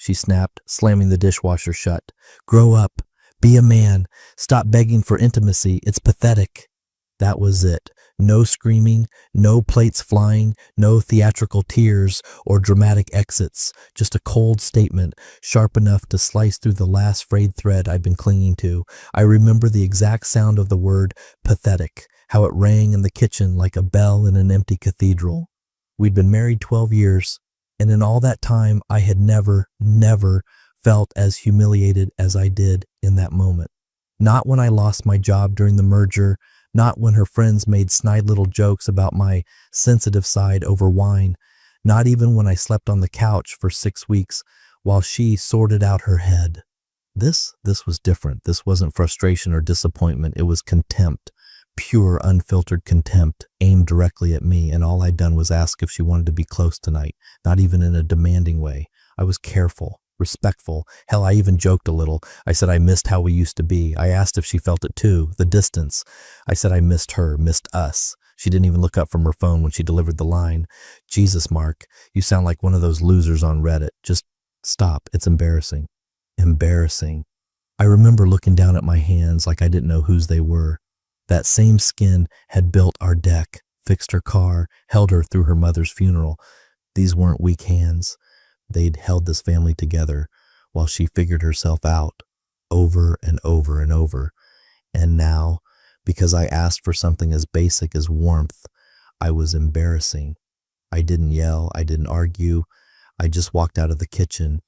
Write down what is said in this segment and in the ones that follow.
she snapped, slamming the dishwasher shut. Grow up. Be a man. Stop begging for intimacy. It's pathetic. That was it. No screaming, no plates flying, no theatrical tears or dramatic exits. Just a cold statement, sharp enough to slice through the last frayed thread I'd been clinging to. I remember the exact sound of the word pathetic, how it rang in the kitchen like a bell in an empty cathedral. We'd been married 12 years, and in all that time, I had never felt as humiliated as I did in that moment. Not when I lost my job during the merger, not when her friends made snide little jokes about my sensitive side over wine, not even when I slept on the couch for 6 weeks while she sorted out her head. This was different. This wasn't frustration or disappointment. It was contempt, pure, unfiltered contempt aimed directly at me, and all I'd done was ask if she wanted to be close tonight, not even in a demanding way. I was careful, respectful. Hell, I even joked a little. I said I missed how we used to be. I asked if she felt it too, the distance. I said I missed her, missed us. She didn't even look up from her phone when she delivered the line. Jesus, Mark, you sound like one of those losers on Reddit. Just stop. It's embarrassing. Embarrassing. I remember looking down at my hands like I didn't know whose they were. That same skin had built our deck, fixed her car, held her through her mother's funeral. These weren't weak hands. They'd held this family together while she figured herself out over and over and over. And now, because I asked for something as basic as warmth, I was embarrassing. I didn't yell. I didn't argue. I just walked out of the kitchen.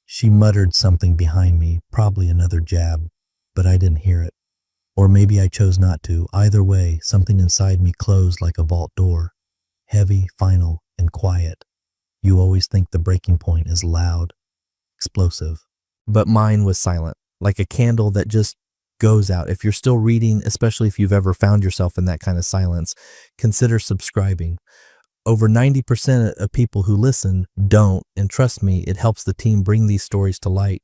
She muttered something behind me, probably another jab, but I didn't hear it. Or maybe I chose not to. Either way, something inside me closed like a vault door, heavy, final, and quiet. You always think the breaking point is loud, explosive. But mine was silent, like a candle that just goes out. If you're still reading, especially if you've ever found yourself in that kind of silence, consider subscribing. Over 90% of people who listen don't, and trust me, it helps the team bring these stories to light.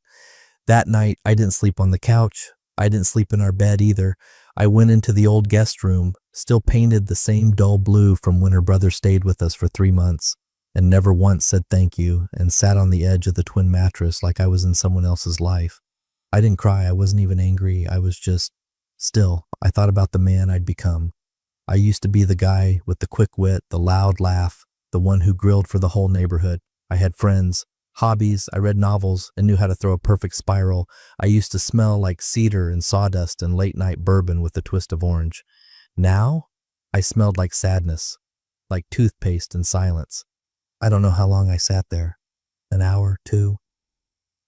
That night, I didn't sleep on the couch. I didn't sleep in our bed either. I went into the old guest room, still painted the same dull blue from when her brother stayed with us for 3 months. And never once said thank you, and sat on the edge of the twin mattress like I was in someone else's life. I didn't cry. I wasn't even angry. I was just still. I thought about the man I'd become. I used to be the guy with the quick wit, the loud laugh, the one who grilled for the whole neighborhood. I had friends, hobbies. I read novels and knew how to throw a perfect spiral. I used to smell like cedar and sawdust and late-night bourbon with a twist of orange. Now, I smelled like sadness, like toothpaste and silence. I don't know how long I sat there. An hour, 2.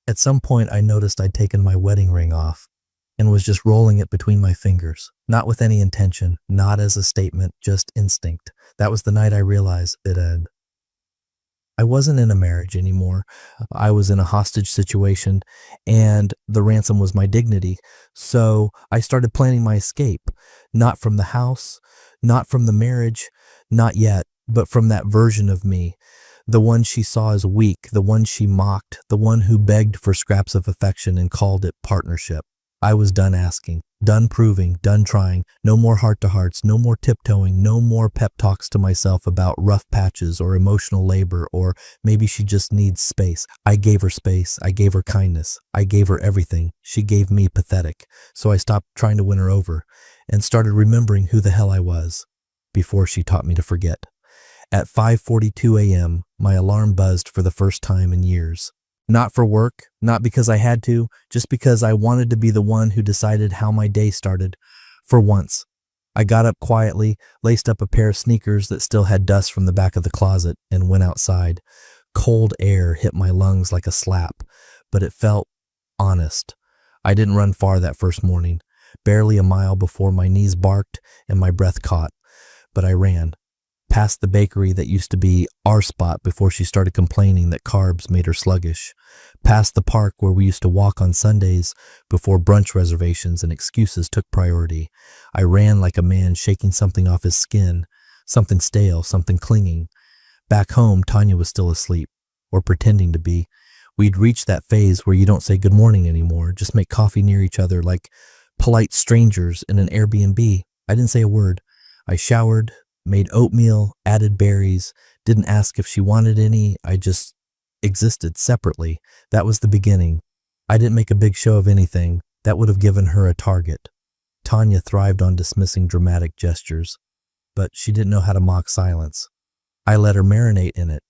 At some point, I noticed I'd taken my wedding ring off and was just rolling it between my fingers, not with any intention, not as a statement, just instinct. That was the night I realized it had. I wasn't in a marriage anymore. I was in a hostage situation, and the ransom was my dignity. So I started planning my escape, not from the house, not from the marriage, not yet, but from that version of me. The one she saw as weak, the one she mocked, the one who begged for scraps of affection and called it partnership. I was done asking, done proving, done trying. No more heart-to-hearts, no more tiptoeing, no more pep talks to myself about rough patches or emotional labor, or maybe she just needs space. I gave her space. I gave her kindness. I gave her everything. She gave me pathetic. So I stopped trying to win her over and started remembering who the hell I was before she taught me to forget. At 5:42 a.m., my alarm buzzed for the first time in years. Not for work, not because I had to, just because I wanted to be the one who decided how my day started. For once, I got up quietly, laced up a pair of sneakers that still had dust from the back of the closet, and went outside. Cold air hit my lungs like a slap, but it felt honest. I didn't run far that first morning, barely a mile before my knees barked and my breath caught. But I ran. Past the bakery that used to be our spot before she started complaining that carbs made her sluggish. Past the park where we used to walk on Sundays before brunch reservations and excuses took priority. I ran like a man shaking something off his skin, something stale, something clinging. Back home, Tanya was still asleep, or pretending to be. We'd reached that phase where you don't say good morning anymore, just make coffee near each other like polite strangers in an Airbnb. I didn't say a word. I showered, made oatmeal, added berries, didn't ask if she wanted any. I just existed separately. That was the beginning. I didn't make a big show of anything. That would have given her a target. Tanya thrived on dismissing dramatic gestures, but she didn't know how to mock silence. I let her marinate in it.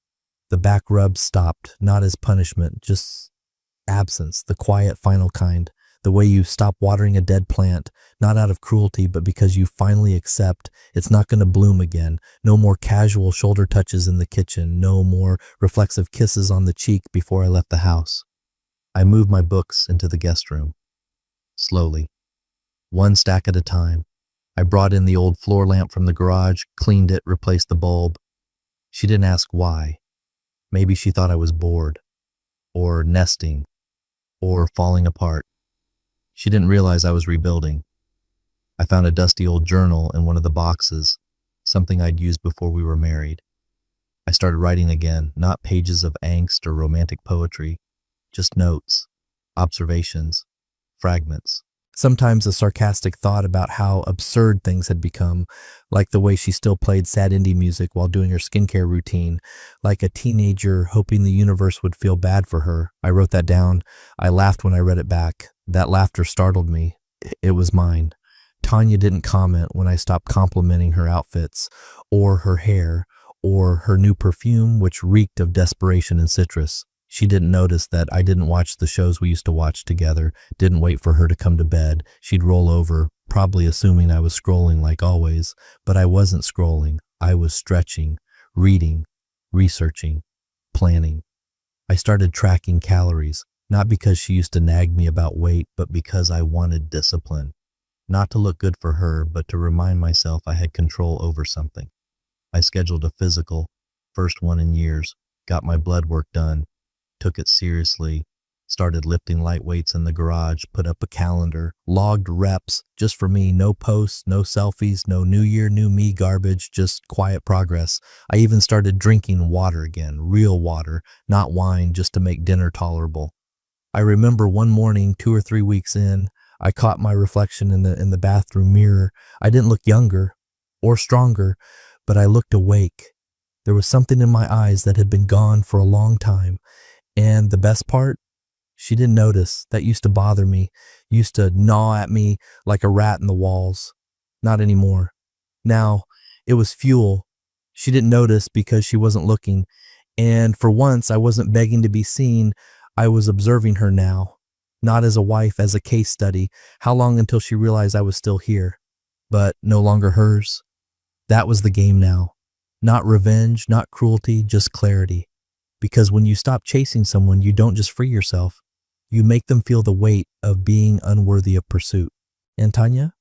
The back rub stopped, not as punishment, just absence, the quiet, final kind. The way you stop watering a dead plant, not out of cruelty, but because you finally accept it's not going to bloom again. No more casual shoulder touches in the kitchen. No more reflexive kisses on the cheek before I left the house. I moved my books into the guest room. Slowly, one stack at a time. I brought in the old floor lamp from the garage, cleaned it, replaced the bulb. She didn't ask why. Maybe she thought I was bored, or nesting, or falling apart. She didn't realize I was rebuilding. I found a dusty old journal in one of the boxes, something I'd used before we were married. I started writing again, not pages of angst or romantic poetry, just notes, observations, fragments. Sometimes a sarcastic thought about how absurd things had become, like the way she still played sad indie music while doing her skincare routine, like a teenager hoping the universe would feel bad for her. I wrote that down. I laughed when I read it back. That laughter startled me. It was mine. Tanya didn't comment when I stopped complimenting her outfits, or her hair, or her new perfume, which reeked of desperation and citrus. She didn't notice that I didn't watch the shows we used to watch together, didn't wait for her to come to bed. She'd roll over, probably assuming I was scrolling like always, but I wasn't scrolling. I was stretching, reading, researching, planning. I started tracking calories, not because she used to nag me about weight, but because I wanted discipline. Not to look good for her, but to remind myself I had control over something. I scheduled a physical, first one in years, got my blood work done, took it seriously, started lifting light weights in the garage, put up a calendar, logged reps just for me, no posts, no selfies, no new year, new me garbage, just quiet progress. I even started drinking water again, real water, not wine, just to make dinner tolerable. I remember one morning, 2 or 3 weeks in, I caught my reflection in the bathroom mirror. I didn't look younger or stronger, but I looked awake. There was something in my eyes that had been gone for a long time. And the best part, she didn't notice. That used to bother me, used to gnaw at me like a rat in the walls. Not anymore. Now, it was fuel. She didn't notice because she wasn't looking. And for once, I wasn't begging to be seen. I was observing her now. Not as a wife, as a case study. How long until she realized I was still here, but no longer hers? That was the game now. Not revenge, not cruelty, just clarity. Because when you stop chasing someone, you don't just free yourself. You make them feel the weight of being unworthy of pursuit. And Tanya?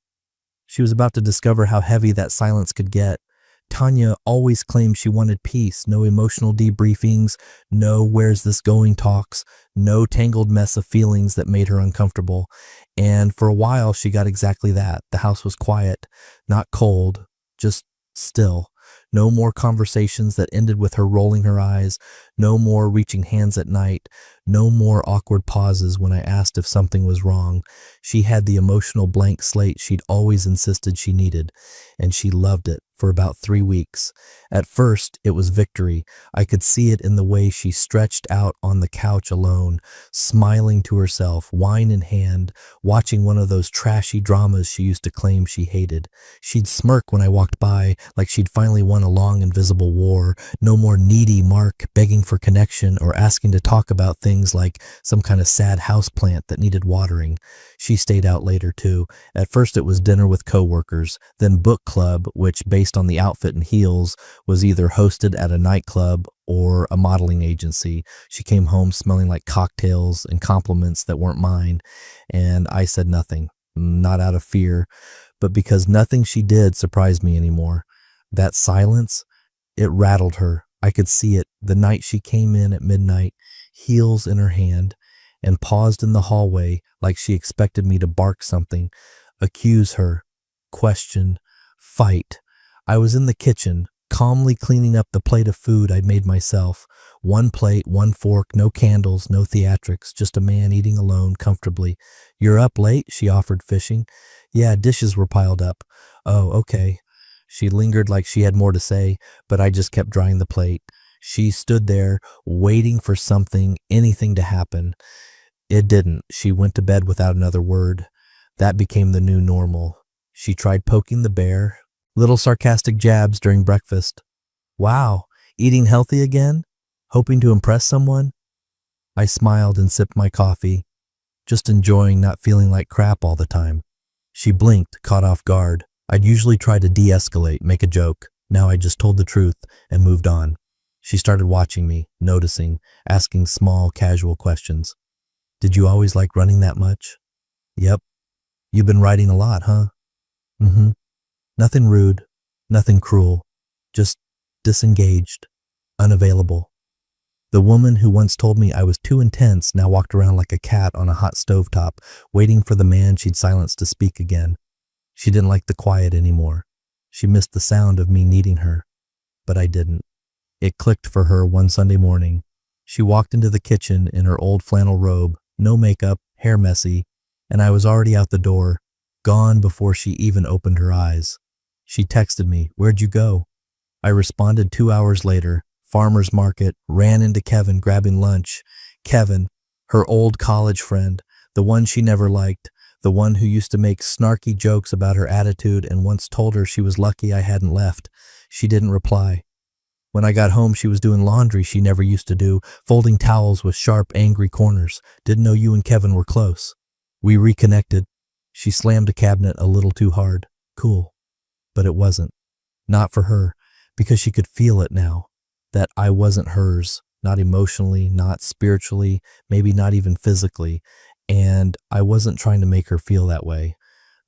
She was about to discover how heavy that silence could get. Tanya always claimed she wanted peace, no emotional debriefings, no where's this going talks, no tangled mess of feelings that made her uncomfortable. And for a while, she got exactly that. The house was quiet, not cold, just still. No more conversations that ended with her rolling her eyes. No more reaching hands at night. No more awkward pauses when I asked if something was wrong. She had the emotional blank slate she'd always insisted she needed, and she loved it for about 3 weeks. At first, it was victory. I could see it in the way she stretched out on the couch alone, smiling to herself, wine in hand, watching one of those trashy dramas she used to claim she hated. She'd smirk when I walked by, like she'd finally won a long invisible war. No more needy Mark begging for connection or asking to talk about things like some kind of sad houseplant that needed watering. She stayed out later too. At first it was dinner with coworkers, then book club, which based on the outfit and heels was either hosted at a nightclub or a modeling agency. She came home smelling like cocktails and compliments that weren't mine, and I said nothing, not out of fear, but because nothing she did surprised me anymore. That silence, it rattled her. I could see it the night she came in at midnight, heels in her hand, and paused in the hallway like she expected me to bark something, accuse her, question, fight. I was in the kitchen, calmly cleaning up the plate of food I'd made myself. One plate, one fork, no candles, no theatrics, just a man eating alone comfortably. "You're up late?" she offered, fishing. "Yeah, dishes were piled up." "Oh, okay." She lingered like she had more to say, but I just kept drying the plate. She stood there waiting for something, anything to happen. It didn't. She went to bed without another word. That became the new normal. She tried poking the bear, little sarcastic jabs during breakfast. Wow, eating healthy again? Hoping to impress someone? I smiled and sipped my coffee, just enjoying not feeling like crap all the time. She blinked, caught off guard. I'd usually try to de-escalate, make a joke. Now I just told the truth and moved on. She started watching me, noticing, asking small, casual questions. Did you always like running that much? Yep. You've been writing a lot, huh? Mm-hmm. Nothing rude, nothing cruel, just disengaged, unavailable. The woman who once told me I was too intense now walked around like a cat on a hot stovetop, waiting for the man she'd silenced to speak again. She didn't like the quiet anymore. She missed the sound of me needing her, but I didn't. It clicked for her one Sunday morning. She walked into the kitchen in her old flannel robe, no makeup, hair messy, and I was already out the door, gone before she even opened her eyes. She texted me, "Where'd you go?" I responded 2 hours later, farmer's market, ran into Kevin grabbing lunch. Kevin, her old college friend, the one she never liked, the one who used to make snarky jokes about her attitude and once told her she was lucky I hadn't left. She didn't reply. When I got home, she was doing laundry she never used to do, folding towels with sharp, angry corners. Didn't know you and Kevin were close. We reconnected. She slammed a cabinet a little too hard. Cool. But it wasn't. Not for her, because she could feel it now. That I wasn't hers, not emotionally, not spiritually, maybe not even physically. And I wasn't trying to make her feel that way.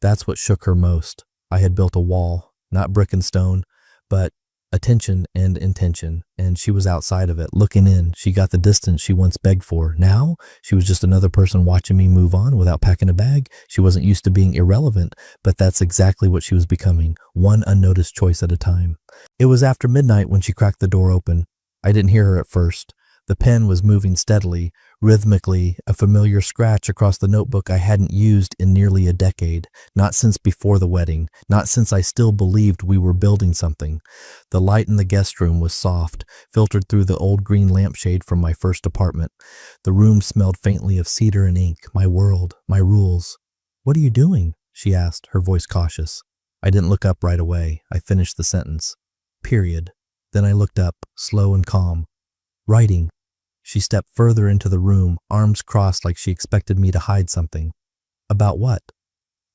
That's what shook her most. I had built a wall, not brick and stone, but attention and intention, and she was outside of it, looking in. She got the distance she once begged for. Now, she was just another person watching me move on without packing a bag. She wasn't used to being irrelevant, but that's exactly what she was becoming, one unnoticed choice at a time. It was after midnight when she cracked the door open. I didn't hear her at first. The pen was moving steadily, rhythmically, a familiar scratch across the notebook I hadn't used in nearly a decade, not since before the wedding, not since I still believed we were building something. The light in the guest room was soft, filtered through the old green lampshade from my first apartment. The room smelled faintly of cedar and ink, my world, my rules. "What are you doing?" she asked, her voice cautious. I didn't look up right away. I finished the sentence. Period. Then I looked up, slow and calm. Writing. She stepped further into the room, arms crossed like she expected me to hide something. About what?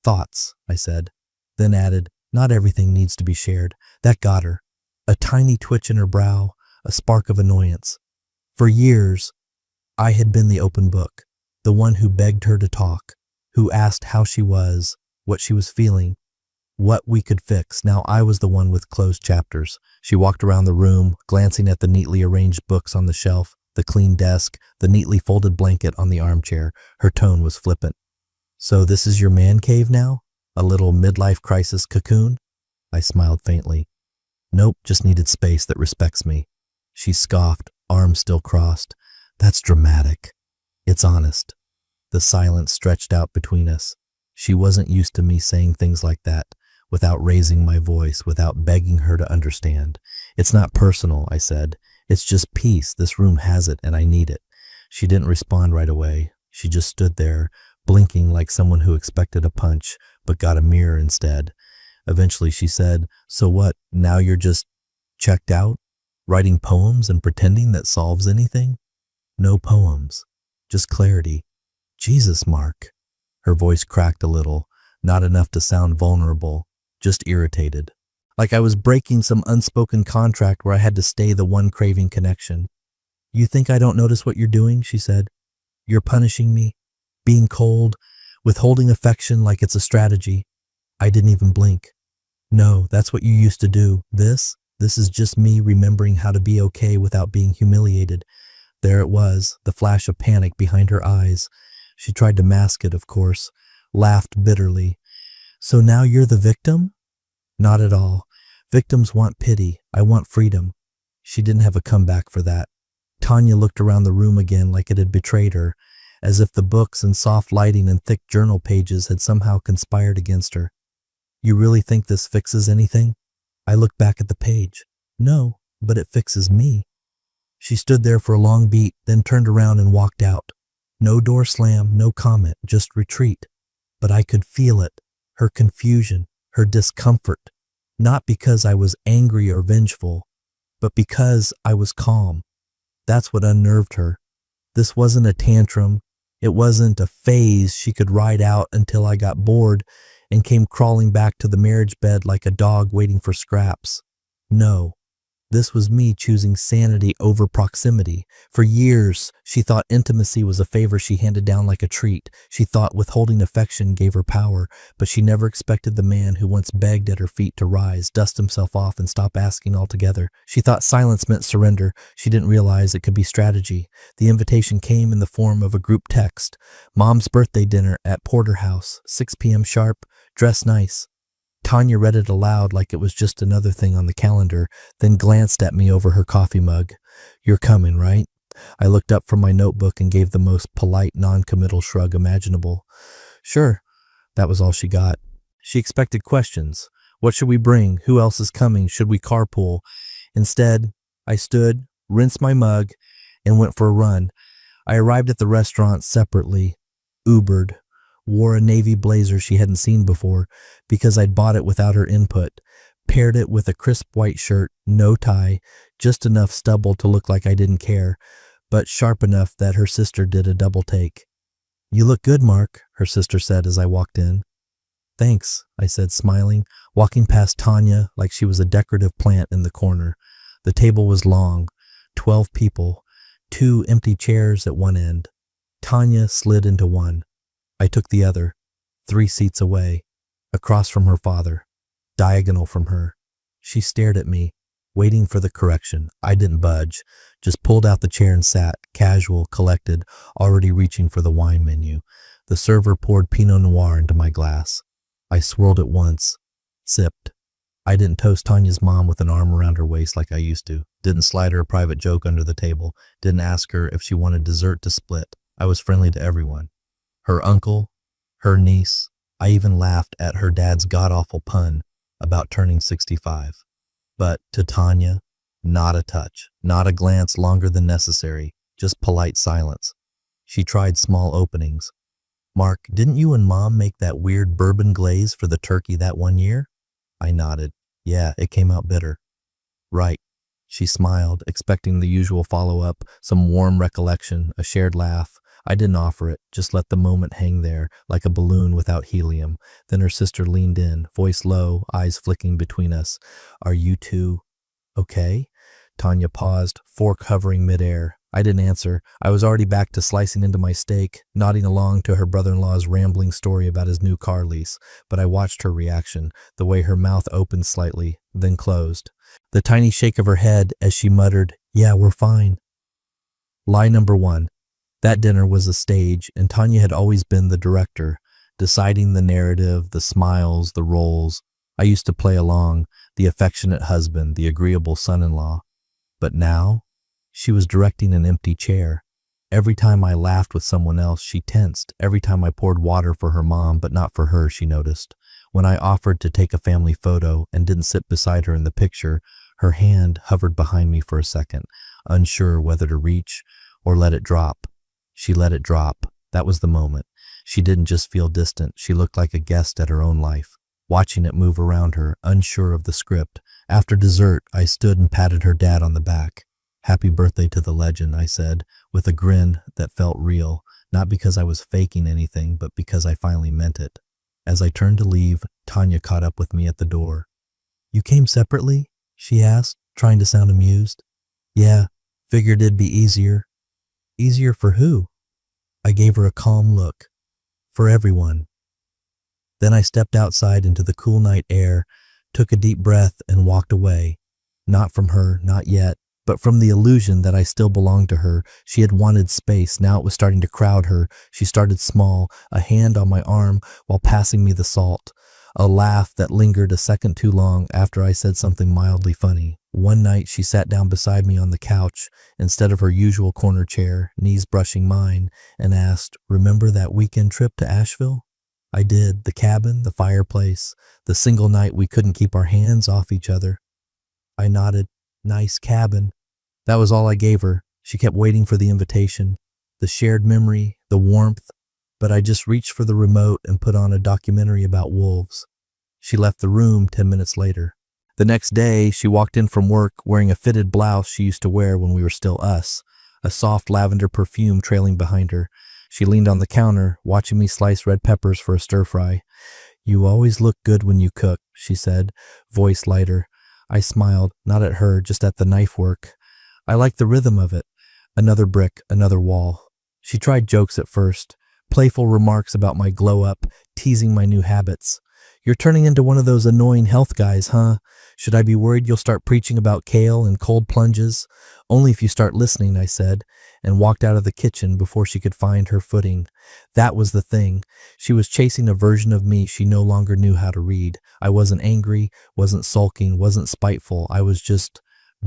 Thoughts, I said, then added, not everything needs to be shared. That got her. A tiny twitch in her brow, a spark of annoyance. For years, I had been the open book, the one who begged her to talk, who asked how she was, what she was feeling, what we could fix. Now I was the one with closed chapters. She walked around the room, glancing at the neatly arranged books on the shelf, the clean desk, the neatly folded blanket on the armchair. Her tone was flippant. "So this is your man cave now? A little midlife crisis cocoon?" I smiled faintly. "Nope, just needed space that respects me." She scoffed, arms still crossed. "That's dramatic." "It's honest." The silence stretched out between us. She wasn't used to me saying things like that, without raising my voice, without begging her to understand. "It's not personal," I said. "It's just peace. This room has it, and I need it." She didn't respond right away. She just stood there, blinking like someone who expected a punch, but got a mirror instead. Eventually she said, "So what, now you're just checked out? Writing poems and pretending that solves anything?" "No poems, just clarity." "Jesus, Mark." Her voice cracked a little, not enough to sound vulnerable, just irritated. Like I was breaking some unspoken contract where I had to stay the one craving connection. "You think I don't notice what you're doing?" she said. "You're punishing me, being cold, withholding affection like it's a strategy." I didn't even blink. "No, that's what you used to do. This is just me remembering how to be okay without being humiliated." There it was, the flash of panic behind her eyes. She tried to mask it, of course, laughed bitterly. "So now you're the victim?" "Not at all. Victims want pity. I want freedom." She didn't have a comeback for that. Tanya looked around the room again like it had betrayed her, as if the books and soft lighting and thick journal pages had somehow conspired against her. "You really think this fixes anything?" I looked back at the page. "No, but it fixes me." She stood there for a long beat, then turned around and walked out. No door slam, no comment, just retreat. But I could feel it, her confusion, her discomfort. Not because I was angry or vengeful, but because I was calm. That's what unnerved her. This wasn't a tantrum. It wasn't a phase she could ride out until I got bored and came crawling back to the marriage bed like a dog waiting for scraps. No. This was me choosing sanity over proximity. For years, she thought intimacy was a favor she handed down like a treat. She thought withholding affection gave her power, but she never expected the man who once begged at her feet to rise, dust himself off, and stop asking altogether. She thought silence meant surrender. She didn't realize it could be strategy. The invitation came in the form of a group text. Mom's birthday dinner at Porterhouse, 6 p.m. sharp, dress nice. Tanya read it aloud like it was just another thing on the calendar, then glanced at me over her coffee mug. You're coming, right? I looked up from my notebook and gave the most polite, non-committal shrug imaginable. Sure. That was all she got. She expected questions. What should we bring? Who else is coming? Should we carpool? Instead, I stood, rinsed my mug, and went for a run. I arrived at the restaurant separately, Ubered. Wore a navy blazer she hadn't seen before because I'd bought it without her input, paired it with a crisp white shirt, no tie, just enough stubble to look like I didn't care, but sharp enough that her sister did a double take. You look good, Mark, her sister said as I walked in. Thanks, I said, smiling, walking past Tanya like she was a decorative plant in the corner. The table was long, 12 people, 2 empty chairs at one end. Tanya slid into one. I took the other, 3 seats away, across from her father, diagonal from her. She stared at me, waiting for the correction. I didn't budge, just pulled out the chair and sat, casual, collected, already reaching for the wine menu. The server poured Pinot Noir into my glass. I swirled it once, sipped. I didn't toast Tanya's mom with an arm around her waist like I used to, didn't slide her a private joke under the table, didn't ask her if she wanted dessert to split. I was friendly to everyone. Her uncle, her niece, I even laughed at her dad's god-awful pun about turning 65. But to Tanya, not a touch, not a glance longer than necessary, just polite silence. She tried small openings. Mark, didn't you and Mom make that weird bourbon glaze for the turkey that one year? I nodded. Yeah, it came out bitter. Right. She smiled, expecting the usual follow-up, some warm recollection, a shared laugh. I didn't offer it, just let the moment hang there, like a balloon without helium. Then her sister leaned in, voice low, eyes flicking between us. Are you two okay? Tanya paused, fork hovering midair. I didn't answer. I was already back to slicing into my steak, nodding along to her brother-in-law's rambling story about his new car lease. But I watched her reaction, the way her mouth opened slightly, then closed. The tiny shake of her head as she muttered, "Yeah, we're fine." Lie number 1. That dinner was a stage, and Tanya had always been the director, deciding the narrative, the smiles, the roles. I used to play along, the affectionate husband, the agreeable son-in-law. But now, she was directing an empty chair. Every time I laughed with someone else, she tensed. Every time I poured water for her mom, but not for her, she noticed. When I offered to take a family photo and didn't sit beside her in the picture, her hand hovered behind me for a second, unsure whether to reach or let it drop. She let it drop. That was the moment. She didn't just feel distant. She looked like a guest at her own life, watching it move around her, unsure of the script. After dessert, I stood and patted her dad on the back. Happy birthday to the legend, I said, with a grin that felt real, not because I was faking anything, but because I finally meant it. As I turned to leave, Tanya caught up with me at the door. You came separately? She asked, trying to sound amused. Yeah, figured it'd be easier. Easier for who? I gave her a calm look. For everyone. Then I stepped outside into the cool night air, took a deep breath, and walked away. Not from her, not yet, but from the illusion that I still belonged to her. She had wanted space. Now it was starting to crowd her. She started small, a hand on my arm while passing me the salt. A laugh that lingered a second too long after I said something mildly funny. One night she sat down beside me on the couch instead of her usual corner chair, knees brushing mine, and asked, "Remember that weekend trip to Asheville?" I did. The cabin, the fireplace, the single night we couldn't keep our hands off each other. I nodded. Nice cabin. That was all I gave her. She kept waiting for the invitation, the shared memory, the warmth, but I just reached for the remote and put on a documentary about wolves. She left the room 10 minutes later. The next day, she walked in from work wearing a fitted blouse she used to wear when we were still us, a soft lavender perfume trailing behind her. She leaned on the counter, watching me slice red peppers for a stir-fry. "You always look good when you cook," she said, voice lighter. I smiled, not at her, just at the knife work. I liked the rhythm of it. Another brick, another wall. She tried jokes at first, playful remarks about my glow-up, teasing my new habits. "You're turning into one of those annoying health guys, huh? Should I be worried you'll start preaching about kale and cold plunges?" "Only if you start listening," I said, and walked out of the kitchen before she could find her footing. That was the thing. She was chasing a version of me she no longer knew how to read. I wasn't angry, wasn't sulking, wasn't spiteful. I was just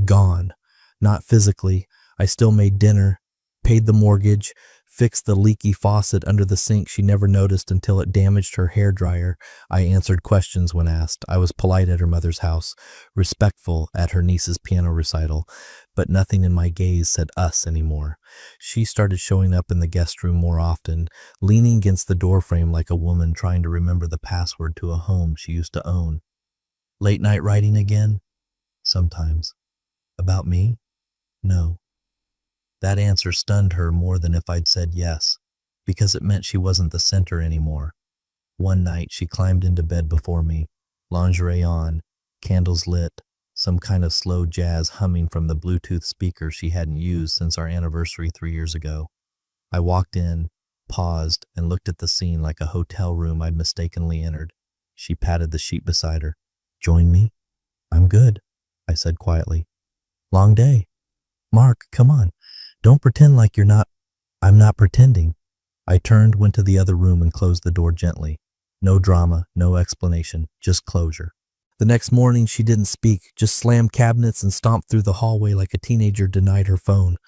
gone. Not physically. I still made dinner, paid the mortgage, fixed the leaky faucet under the sink she never noticed until it damaged her hairdryer. I answered questions when asked. I was polite at her mother's house, respectful at her niece's piano recital, but nothing in my gaze said us anymore. She started showing up in the guest room more often, leaning against the doorframe like a woman trying to remember the password to a home she used to own. "Late night writing again?" "Sometimes." "About me?" "No." That answer stunned her more than if I'd said yes, because it meant she wasn't the center anymore. One night she climbed into bed before me, lingerie on, candles lit, some kind of slow jazz humming from the Bluetooth speaker she hadn't used since our anniversary 3 years ago. I walked in, paused, and looked at the scene like a hotel room I'd mistakenly entered. She patted the sheet beside her. "Join me?" "I'm good," I said quietly. "Long day." "Mark, come on. Don't pretend like you're not." "I'm not pretending." I turned, went to the other room, and closed the door gently. No drama, no explanation, just closure. The next morning, she didn't speak, just slammed cabinets and stomped through the hallway like a teenager denied her phone.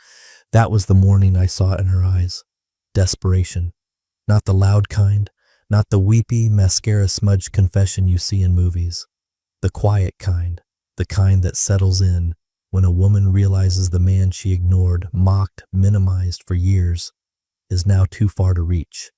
That was the morning I saw it in her eyes. Desperation. Not the loud kind, not the weepy, mascara-smudged confession you see in movies. The quiet kind, the kind that settles in when a woman realizes the man she ignored, mocked, minimized for years is now too far to reach.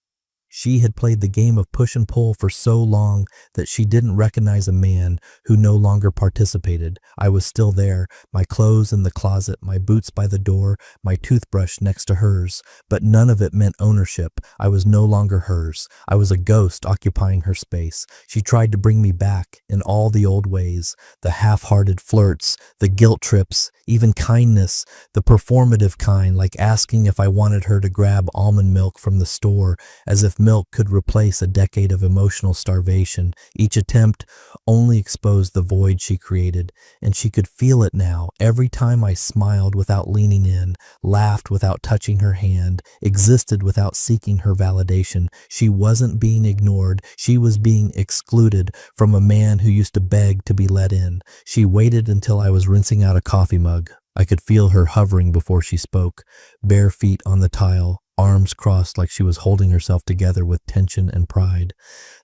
She had played the game of push and pull for so long that she didn't recognize a man who no longer participated. I was still there, my clothes in the closet, my boots by the door, my toothbrush next to hers, but none of it meant ownership. I was no longer hers. I was a ghost occupying her space. She tried to bring me back in all the old ways, the half-hearted flirts, the guilt trips, even kindness, the performative kind, like asking if I wanted her to grab almond milk from the store, as if milk could replace a decade of emotional starvation. Each attempt only exposed the void she created, and she could feel it now. Every time I smiled without leaning in, laughed without touching her hand, existed without seeking her validation, she wasn't being ignored. She was being excluded from a man who used to beg to be let in. She waited until I was rinsing out a coffee mug. I could feel her hovering before she spoke, bare feet on the tile, arms crossed like she was holding herself together with tension and pride.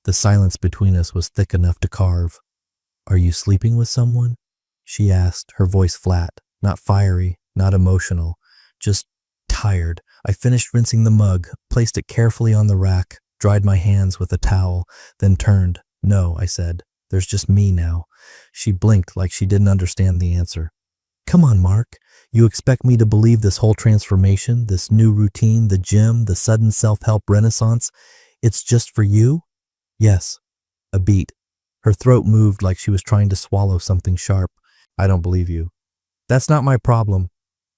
The silence between us was thick enough to carve. "Are you sleeping with someone?" she asked, her voice flat, not fiery, not emotional, just tired. I finished rinsing the mug, placed it carefully on the rack, dried my hands with a towel, then turned. "No," I said. "There's just me now." She blinked like she didn't understand the answer. "Come on, Mark. You expect me to believe this whole transformation, this new routine, the gym, the sudden self-help renaissance, it's just for you?" "Yes." A beat. Her throat moved like she was trying to swallow something sharp. "I don't believe you." "That's not my problem."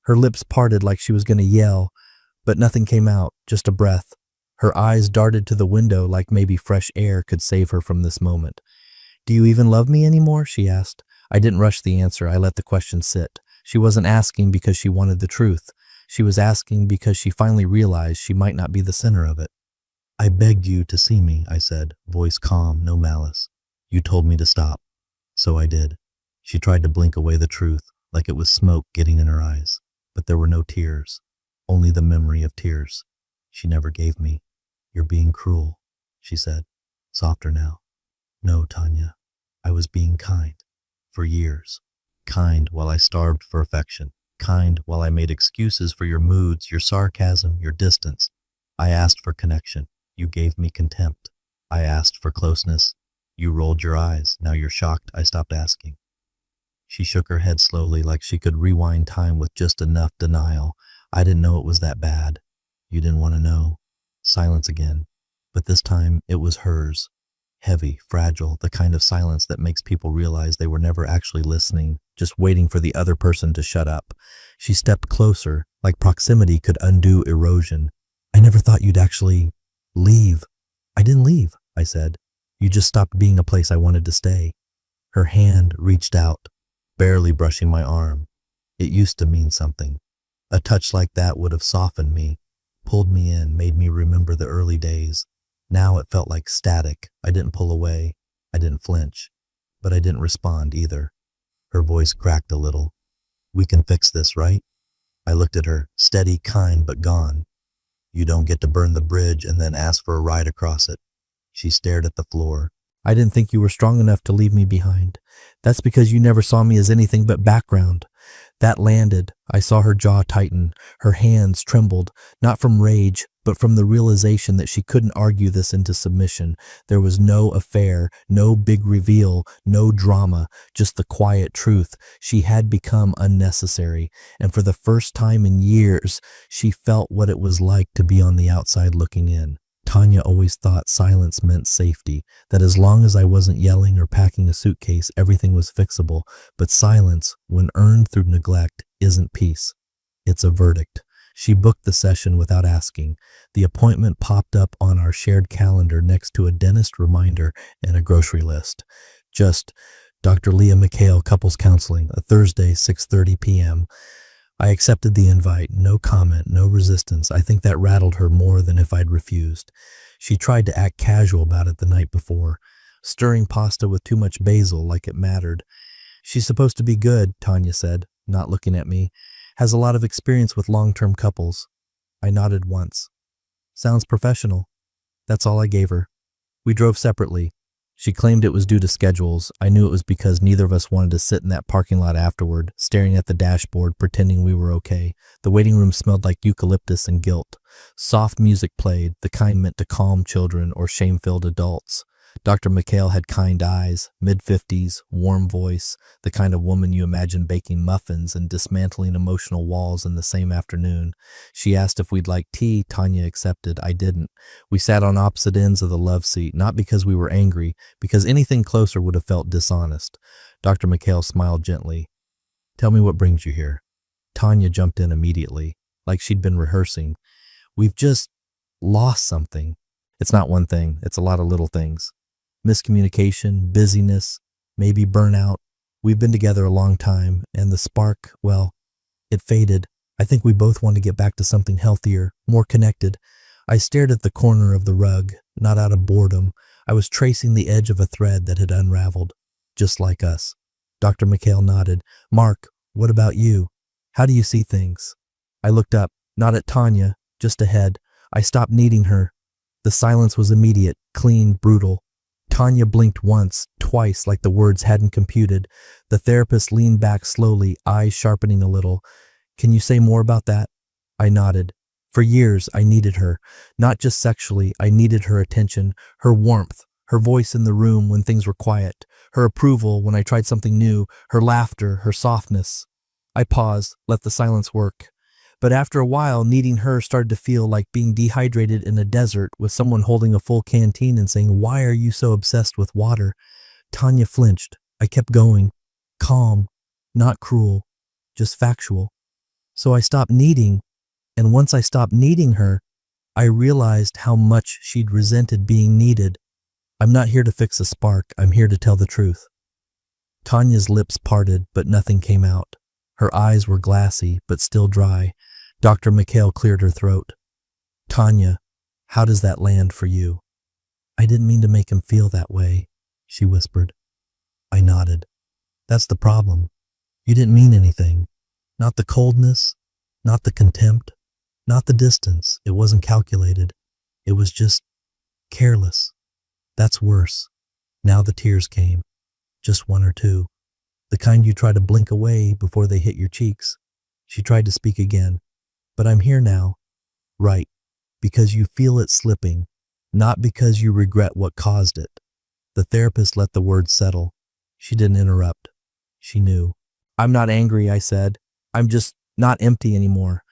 Her lips parted like she was going to yell, but nothing came out, just a breath. Her eyes darted to the window like maybe fresh air could save her from this moment. "Do you even love me anymore?" she asked. I didn't rush the answer. I let the question sit. She wasn't asking because she wanted the truth. She was asking because she finally realized she might not be the center of it. "I begged you to see me," I said, voice calm, no malice. "You told me to stop. So I did." She tried to blink away the truth, like it was smoke getting in her eyes. But there were no tears, only the memory of tears she never gave me. "You're being cruel," she said, softer now. "No, Tanya. I was being kind. For years. Kind while I starved for affection. kind while I made excuses for your moods, your sarcasm, your distance. I asked for connection. You gave me contempt. I asked for closeness. You rolled your eyes. Now you're shocked I stopped asking. She shook her head slowly, like she could rewind time with just enough denial. I didn't know it was that bad. You didn't want to know. Silence again. But this time it was hers. Heavy, fragile, the kind of silence that makes people realize they were never actually listening, just waiting for the other person to shut up. She stepped closer, like proximity could undo erosion. I never thought you'd actually leave. I didn't leave, I said. You just stopped being a place I wanted to stay. Her hand reached out, barely brushing my arm. It used to mean something. A touch like that would have softened me, pulled me in, made me remember the early days. Now it felt like static. I didn't pull away. I didn't flinch. But I didn't respond either. Her voice cracked a little. We can fix this, right? I looked at her, steady, kind, but gone. You don't get to burn the bridge and then ask for a ride across it. She stared at the floor. I didn't think you were strong enough to leave me behind. That's because you never saw me as anything but background. That landed. I saw her jaw tighten. Her hands trembled, not from rage, but from the realization that she couldn't argue this into submission. There was no affair, no big reveal, no drama, just the quiet truth. She had become unnecessary, and for the first time in years, she felt what it was like to be on the outside looking in. Tanya always thought silence meant safety, that as long as I wasn't yelling or packing a suitcase, everything was fixable. But silence, when earned through neglect, isn't peace. It's a verdict. She booked the session without asking. The appointment popped up on our shared calendar next to a dentist reminder and a grocery list. Just Dr. Leah McHale, Couples Counseling, a Thursday, 6:30 p.m. I accepted the invite, no comment, no resistance. I think that rattled her more than if I'd refused. She tried to act casual about it the night before, stirring pasta with too much basil like it mattered. She's supposed to be good, Tanya said, not looking at me. Has a lot of experience with long-term couples. I nodded once. Sounds professional. That's all I gave her. We drove separately. She claimed it was due to schedules. I knew it was because neither of us wanted to sit in that parking lot afterward, staring at the dashboard, pretending we were okay. The waiting room smelled like eucalyptus and guilt. Soft music played, the kind meant to calm children or shame-filled adults. Dr. McHale had kind eyes, mid-50s, warm voice, the kind of woman you imagine baking muffins and dismantling emotional walls in the same afternoon. She asked if we'd like tea. Tanya accepted. I didn't. We sat on opposite ends of the love seat, not because we were angry, because anything closer would have felt dishonest. Dr. McHale smiled gently. Tell me what brings you here. Tanya jumped in immediately, like she'd been rehearsing. We've just lost something. It's not one thing. It's a lot of little things. Miscommunication, busyness, maybe burnout. We've been together a long time, and the spark, well, it faded. I think we both want to get back to something healthier, more connected. I stared at the corner of the rug, not out of boredom. I was tracing the edge of a thread that had unraveled, just like us. Dr. McHale nodded. Mark, what about you? How do you see things? I looked up, not at Tanya, just ahead. I stopped needing her. The silence was immediate, clean, brutal. Tanya blinked once, twice, like the words hadn't computed. The therapist leaned back slowly, eyes sharpening a little. Can you say more about that? I nodded. For years, I needed her. Not just sexually, I needed her attention, her warmth, her voice in the room when things were quiet, her approval when I tried something new, her laughter, her softness. I paused, let the silence work. But after a while, needing her started to feel like being dehydrated in a desert with someone holding a full canteen and saying, why are you so obsessed with water? Tanya flinched. I kept going. Calm, not cruel, just factual. So I stopped needing, and once I stopped needing her, I realized how much she'd resented being needed. I'm not here to fix a spark. I'm here to tell the truth. Tanya's lips parted, but nothing came out. Her eyes were glassy, but still dry. Dr. McHale cleared her throat. Tanya, how does that land for you? I didn't mean to make him feel that way, she whispered. I nodded. That's the problem. You didn't mean anything. Not the coldness, not the contempt, not the distance. It wasn't calculated. It was just careless. That's worse. Now the tears came. Just one or two. The kind you try to blink away before they hit your cheeks. She tried to speak again. But I'm here now. Right. Because you feel it slipping, not because you regret what caused it. The therapist let the words settle. She didn't interrupt. She knew. I'm not angry, I said. I'm just not empty anymore.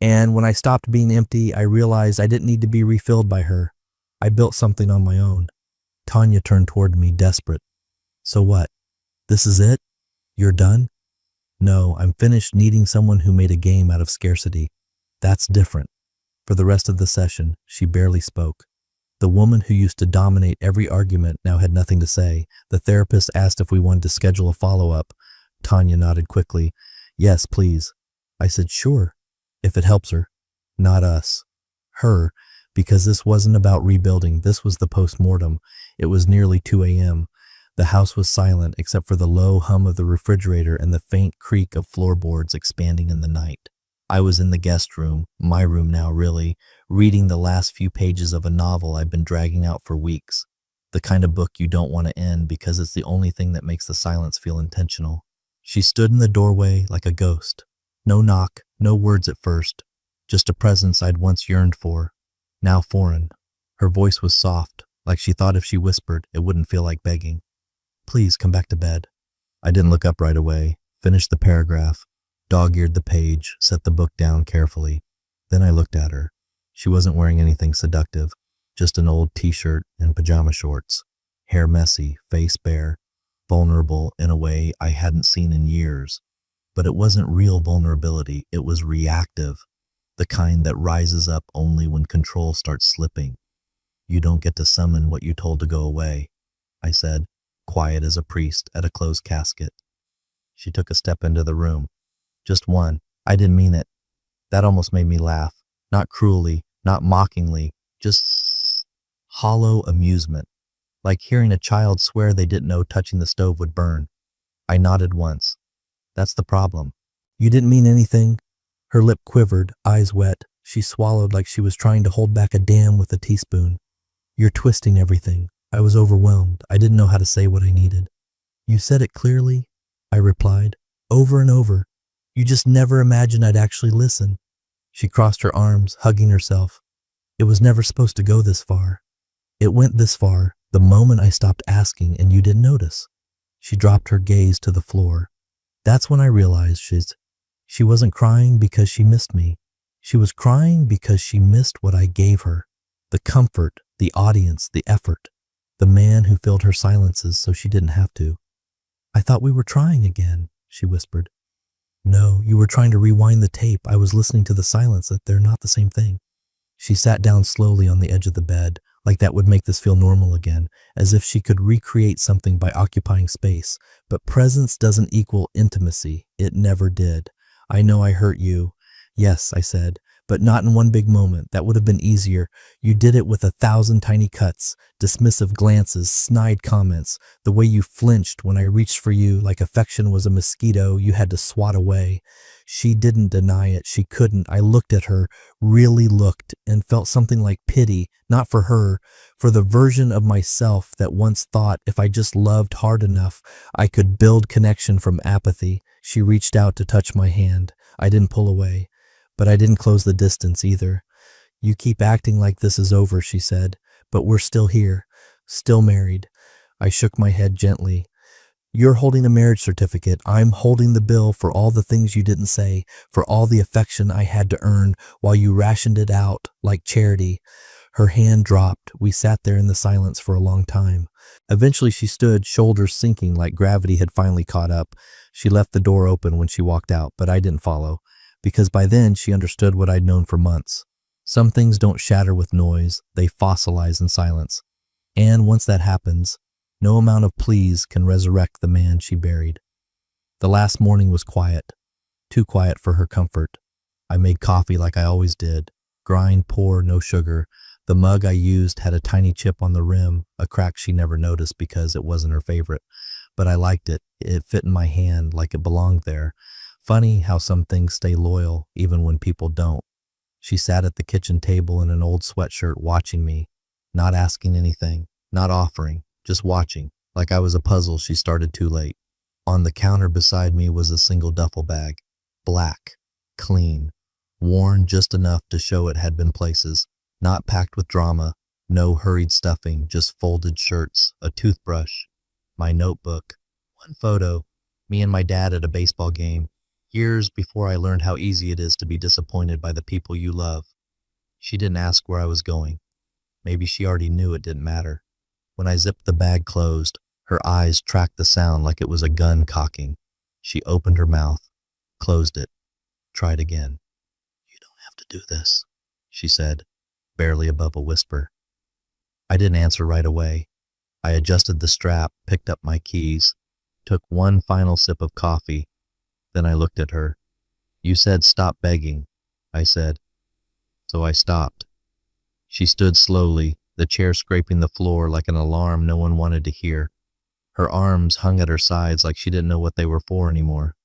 And when I stopped being empty, I realized I didn't need to be refilled by her. I built something on my own. Tanya turned toward me, desperate. So what? This is it? You're done? No, I'm finished needing someone who made a game out of scarcity. That's different. For the rest of the session, she barely spoke. The woman who used to dominate every argument now had nothing to say. The therapist asked if we wanted to schedule a follow-up. Tanya nodded quickly. Yes, please. I said, sure, if it helps her. Not us. Her, because this wasn't about rebuilding. This was the post-mortem. It was nearly 2 a.m. The house was silent except for the low hum of the refrigerator and the faint creak of floorboards expanding in the night. I was in the guest room, my room now really, reading the last few pages of a novel I've been dragging out for weeks. The kind of book you don't want to end because it's the only thing that makes the silence feel intentional. She stood in the doorway like a ghost. No knock, no words at first. Just a presence I'd once yearned for, now foreign. Her voice was soft, like she thought if she whispered, it wouldn't feel like begging. Please come back to bed. I didn't look up right away, finished the paragraph, dog-eared the page, set the book down carefully. Then I looked at her. She wasn't wearing anything seductive, just an old t-shirt and pajama shorts. Hair messy, face bare, vulnerable in a way I hadn't seen in years. But it wasn't real vulnerability, it was reactive, the kind that rises up only when control starts slipping. You don't get to summon what you told to go away, I said, quiet as a priest at a closed casket. She took a step into the room. Just one. I didn't mean it. That almost made me laugh. Not cruelly, not mockingly, just hollow amusement, like hearing a child swear they didn't know touching the stove would burn. I nodded once. That's the problem. You didn't mean anything? Her lip quivered, eyes wet. She swallowed like she was trying to hold back a dam with a teaspoon. You're twisting everything. I was overwhelmed. I didn't know how to say what I needed. You said it clearly, I replied, over and over. You just never imagined I'd actually listen. She crossed her arms, hugging herself. It was never supposed to go this far. It went this far the moment I stopped asking and you didn't notice. She dropped her gaze to the floor. That's when I realized she wasn't crying because she missed me. She was crying because she missed what I gave her. The comfort, the audience, the effort. The man who filled her silences so she didn't have to. I thought we were trying again, she whispered. No, you were trying to rewind the tape. I was listening to the silence. That they're not the same thing. She sat down slowly on the edge of the bed, like that would make this feel normal again, as if she could recreate something by occupying space. But presence doesn't equal intimacy. It never did. I know I hurt you. Yes, I said, but not in one big moment. That would have been easier. You did it with 1,000 tiny cuts, dismissive glances, snide comments, the way you flinched when I reached for you like affection was a mosquito you had to swat away. She didn't deny it. She couldn't. I looked at her, really looked, and felt something like pity, not for her, for the version of myself that once thought if I just loved hard enough, I could build connection from apathy. She reached out to touch my hand. I didn't pull away. But I didn't close the distance either. You keep acting like this is over, she said, but we're still here, still married. I shook my head gently. You're holding a marriage certificate. I'm holding the bill for all the things you didn't say, for all the affection I had to earn while you rationed it out like charity. Her hand dropped. We sat there in the silence for a long time. Eventually she stood, shoulders sinking like gravity had finally caught up. She left the door open when she walked out, but I didn't follow. Because by then she understood what I'd known for months. Some things don't shatter with noise, they fossilize in silence. And once that happens, no amount of pleas can resurrect the man she buried. The last morning was quiet, too quiet for her comfort. I made coffee like I always did, grind, pour, no sugar. The mug I used had a tiny chip on the rim, a crack she never noticed because it wasn't her favorite. But I liked it. It fit in my hand like it belonged there. Funny how some things stay loyal even when people don't. She sat at the kitchen table in an old sweatshirt watching me, not asking anything, not offering, just watching, like I was a puzzle she started too late. On the counter beside me was a single duffel bag, black. clean, worn just enough to show it had been places, not packed with drama, no hurried stuffing, just folded shirts, a toothbrush, my notebook, one photo, me and my dad at a baseball game, years before I learned how easy it is to be disappointed by the people you love. She didn't ask where I was going. Maybe she already knew it didn't matter. When I zipped the bag closed, her eyes tracked the sound like it was a gun cocking. She opened her mouth, closed it, tried again. "You don't have to do this," she said, barely above a whisper. I didn't answer right away. I adjusted the strap, picked up my keys, took one final sip of coffee. Then I looked at her. "You said stop begging," I said. So I stopped. She stood slowly, the chair scraping the floor like an alarm no one wanted to hear. Her arms hung at her sides like she didn't know what they were for anymore.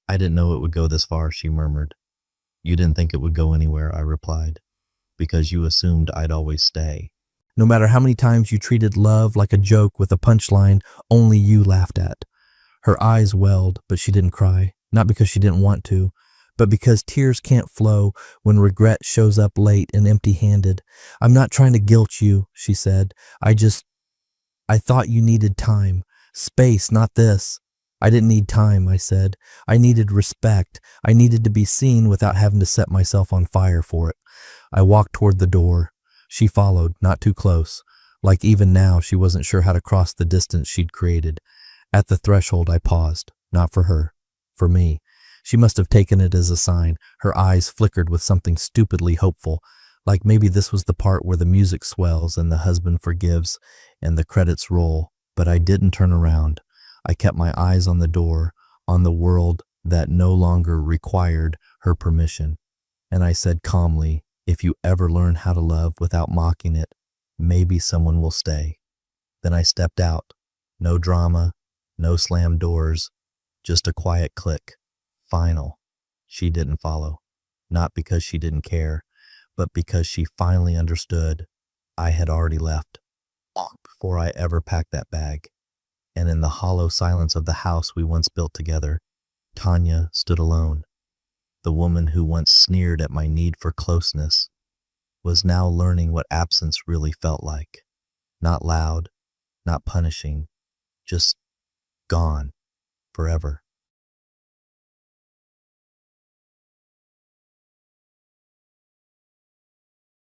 "I didn't know it would go this far," she murmured. "You didn't think it would go anywhere," I replied, "because you assumed I'd always stay. No matter how many times you treated love like a joke with a punchline only you laughed at." Her eyes welled, but she didn't cry, not because she didn't want to, but because tears can't flow when regret shows up late and empty-handed. "I'm not trying to guilt you," she said. I thought you needed time. Space, not this." "I didn't need time," I said. "I needed respect. I needed to be seen without having to set myself on fire for it." I walked toward the door. She followed, not too close, like even now she wasn't sure how to cross the distance she'd created. At the threshold, I paused, not for her, for me. She must have taken it as a sign. Her eyes flickered with something stupidly hopeful, like maybe this was the part where the music swells and the husband forgives and the credits roll. But I didn't turn around. I kept my eyes on the door, on the world that no longer required her permission. And I said calmly, "If you ever learn how to love without mocking it, maybe someone will stay." Then I stepped out. No drama, no slammed doors, just a quiet click. Final. She didn't follow. Not because she didn't care, but because she finally understood I had already left, long before I ever packed that bag. And in the hollow silence of the house we once built together, Tanya stood alone. The woman who once sneered at my need for closeness was now learning what absence really felt like. Not loud, not punishing, just gone forever.